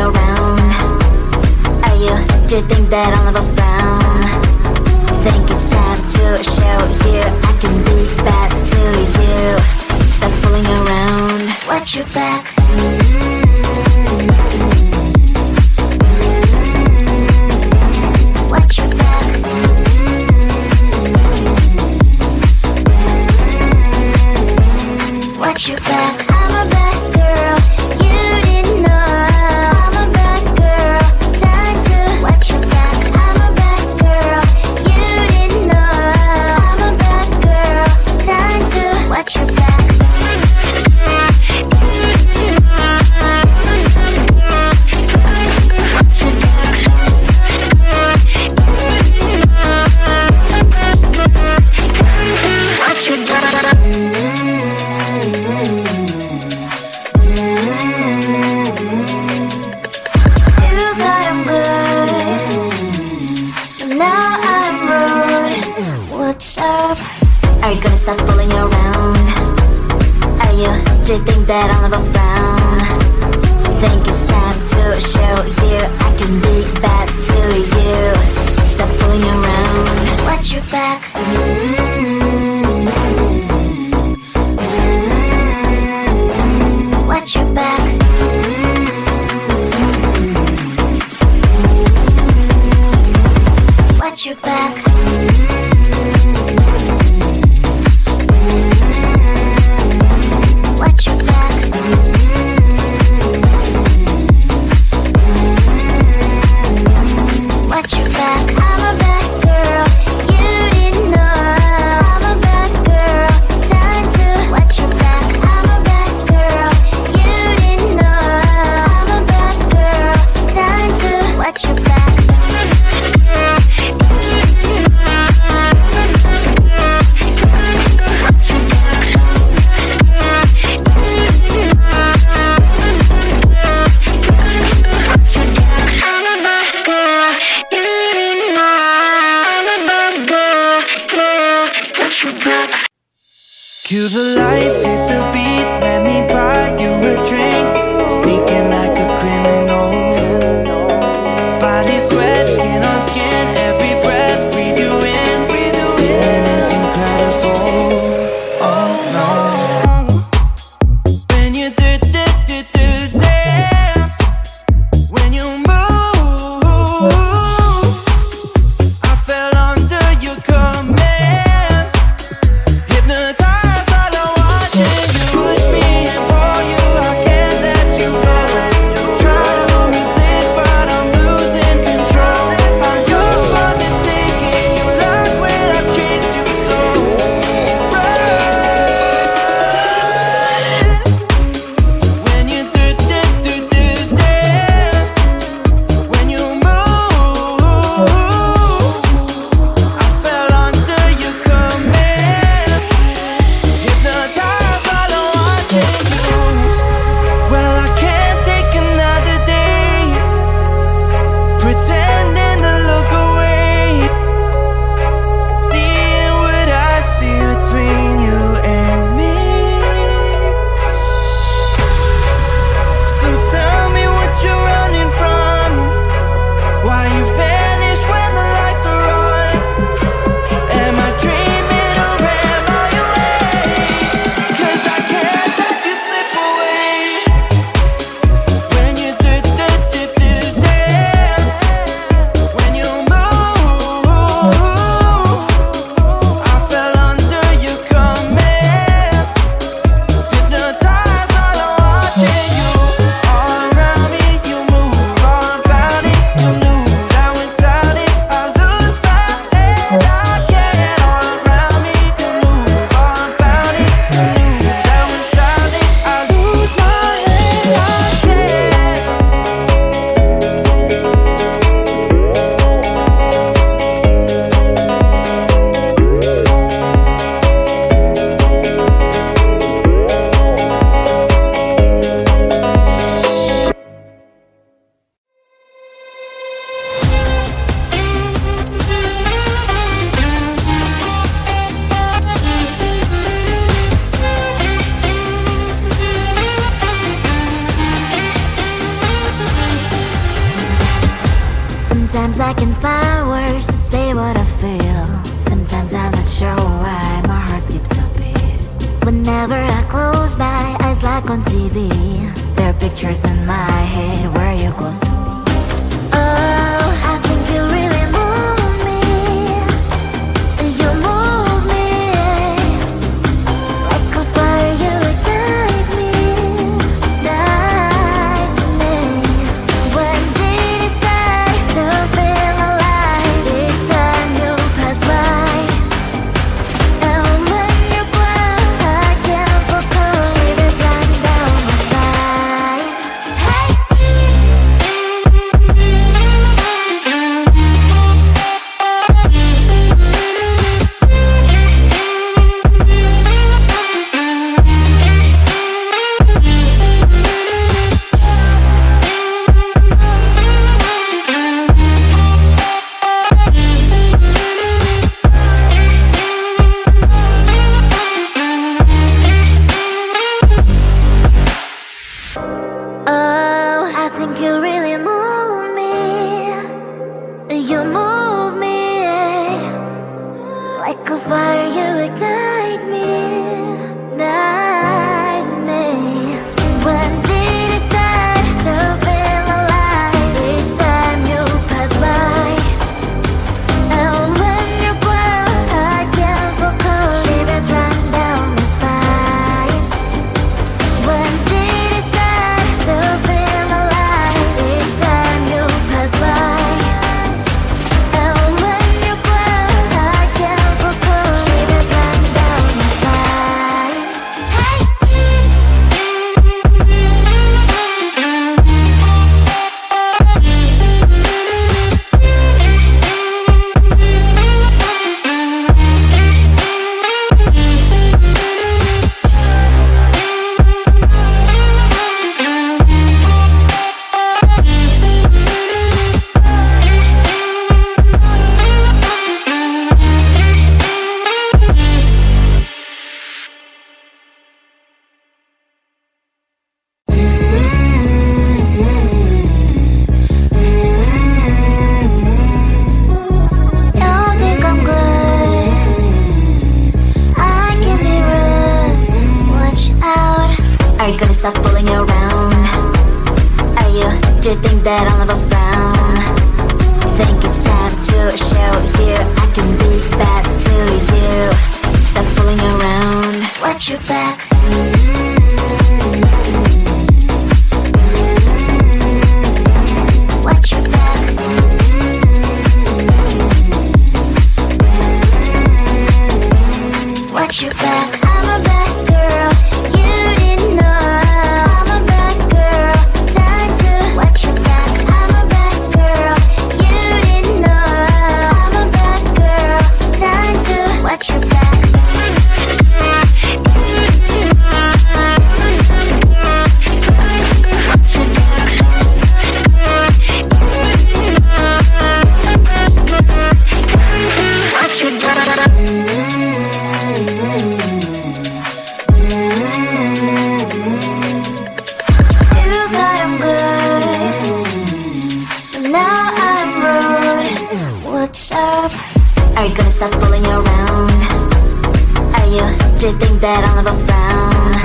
around? Do you think that I'll never frown? Think it's time to show you I can be bad to you. Stop fooling around. Watch your back. Watch your back. Watch your back. I'm a bad girl. You didn't know. I'm a bad girl. Time to watch your back. I'm a bad girl. You didn't know. I'm a bad girl. Time to watch your back. Are you gonna stop fooling around? Do you think that I'll never frown? Think it's time to show you I can be bad to you. Stop fooling around. Watch your back. Watch your back. Watch your back. Watch your back. Watch your back. I'm a bad girl. You didn't know. I'm a bad girl. Time to watch your back. I'm a bad girl. You didn't know. I'm a bad girl. Time to watch your back. Cue the lights, hit the beat, let me buy you a drink. Sneaking like a criminal. Body sweat, skin on skin, every breath, breathe you in. Feeling is incredible. Oh no. When you do dance, when you move, I fell under your command. Hypnotized. When you Sometimes I can find words to say what I feel. Sometimes I'm not sure why my heart skips a beat. Whenever I close my eyes like on TV, there are pictures in my head where you're close to me. Oh, I think you really move me. You move me like a fire, you ignite me, ignite me. When did it start to feel alive? Each time you pass by, and when you're gone, I can't focus. Shivers run down my spine. Hey. Oh, I think you really move me. You move me like a fire, you ignite me, ignite me. When did it start to feel alive? Each time you pass by, and when you're gone, I can't focus. Shivers run down my spine. When did it start to feel alive? Each time you pass by, and when you're gone, I can't focus. Shivers run down my spine. Hey. Y'all think I'm good? I can be rude. Watch out. Are you gonna stop fooling around? Are you? Do you think that I'll never frown? Think it's time to show you I can be bad to you. Stop fooling around. Watch your back. Watch your back. Watch your back. I'm a bad girl. You didn't know. I'm a bad girl. Time to watch your back. I'm a bad girl. You didn't know. I'm a bad girl. Time to watch your back. You thought I'm good, now I'm rude. What's up? Are you gonna stop fooling around? Are you? Do you think that I'll never frown?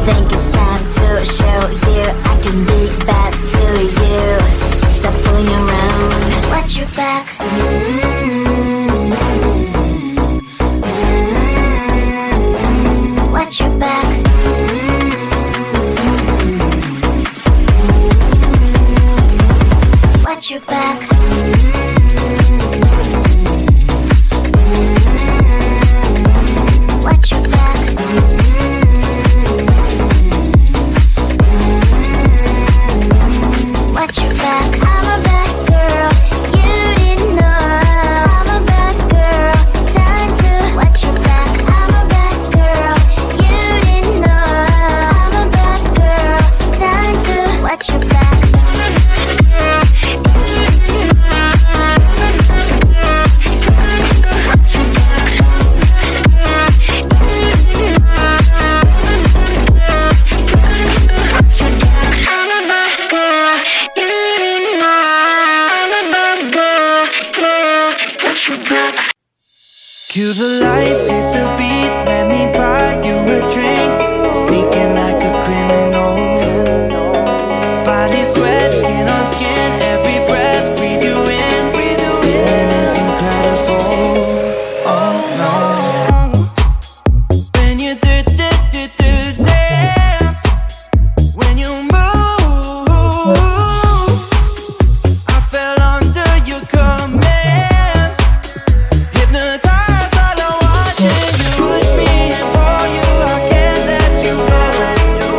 Think it's time to show you I can be bad to you. Stop fooling around. Watch your back. Watch your back. Watch your back. Watch your back. Watch your back. I'm a bad girl. You didn't know. I'm a bad girl. Time to watch your back. I'm a bad girl. You didn't know. I'm a bad girl. Time to watch your back. Cue the lights, hit the beat, let me buy you a drink. Sneaking like a criminal. Body sweat, skin on skin, every breath, breathe you in, breathe you in. And it's incredible, oh no. When you do dance, when you move, I fell under your command. Hypnotized, all I'm watching you. Push me and pull you, I can't let you go.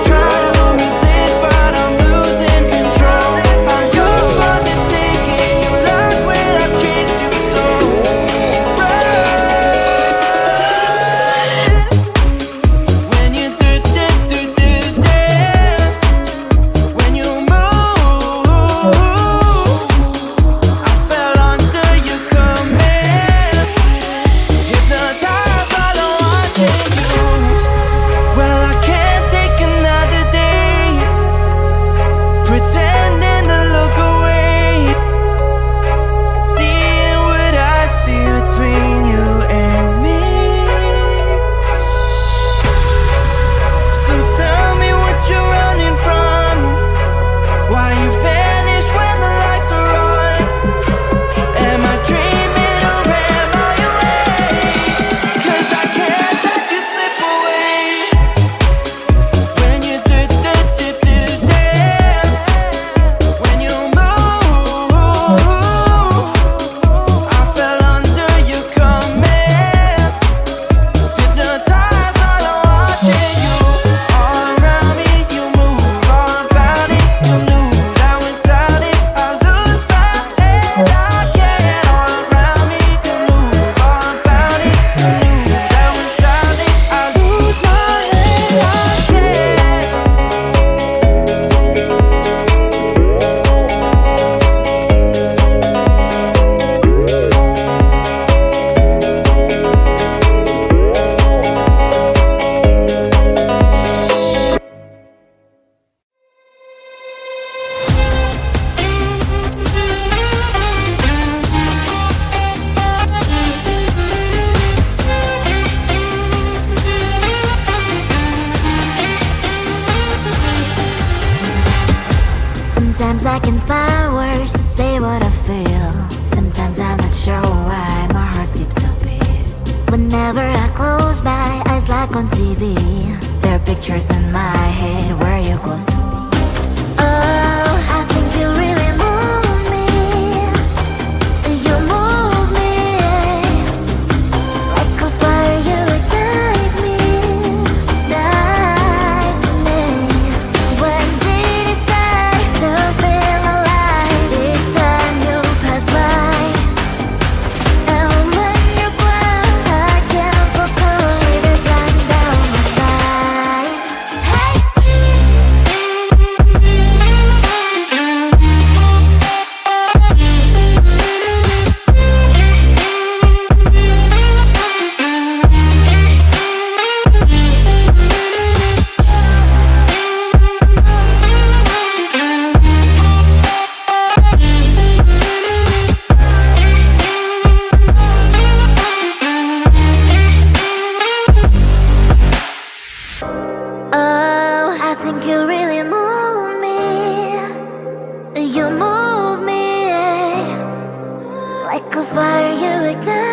Try to resist, but I'm losing control. I'm yours for the taking, you love when I treat you so right. When you do dance, when you move, I fell under your command. Hypnotized, all I'm watching you. Well, I can't take another day pretending to look away, seeing what I see between you and me. So tell me what you're running from, why you vanish when the lights are on. Am I dreaming or am I awake? 'Cause I can't let you slip away. When you do dance, when you move, I fell under your command. Hypnotized, all I'm watching you. All around me, you move, all about it. You knew that without it, I lose my head. I can't. All around me, you move, all about it. You knew that without it, I lose my head. I can't. Sometimes I can find words to say what I feel. Sometimes I'm not sure why my heart skips a beat. Whenever I close my eyes like on TV, there are pictures in my head where you're close to me. Oh, I think you really move me. You move me. Like a fire, you ignite me. Ignite me. When did it start to feel alive? Each time you pass by, and when you're gone, I can't focus. Shivers running down my spine. Hey. Oh, I think you really move me. You move me. Like a fire, you ignite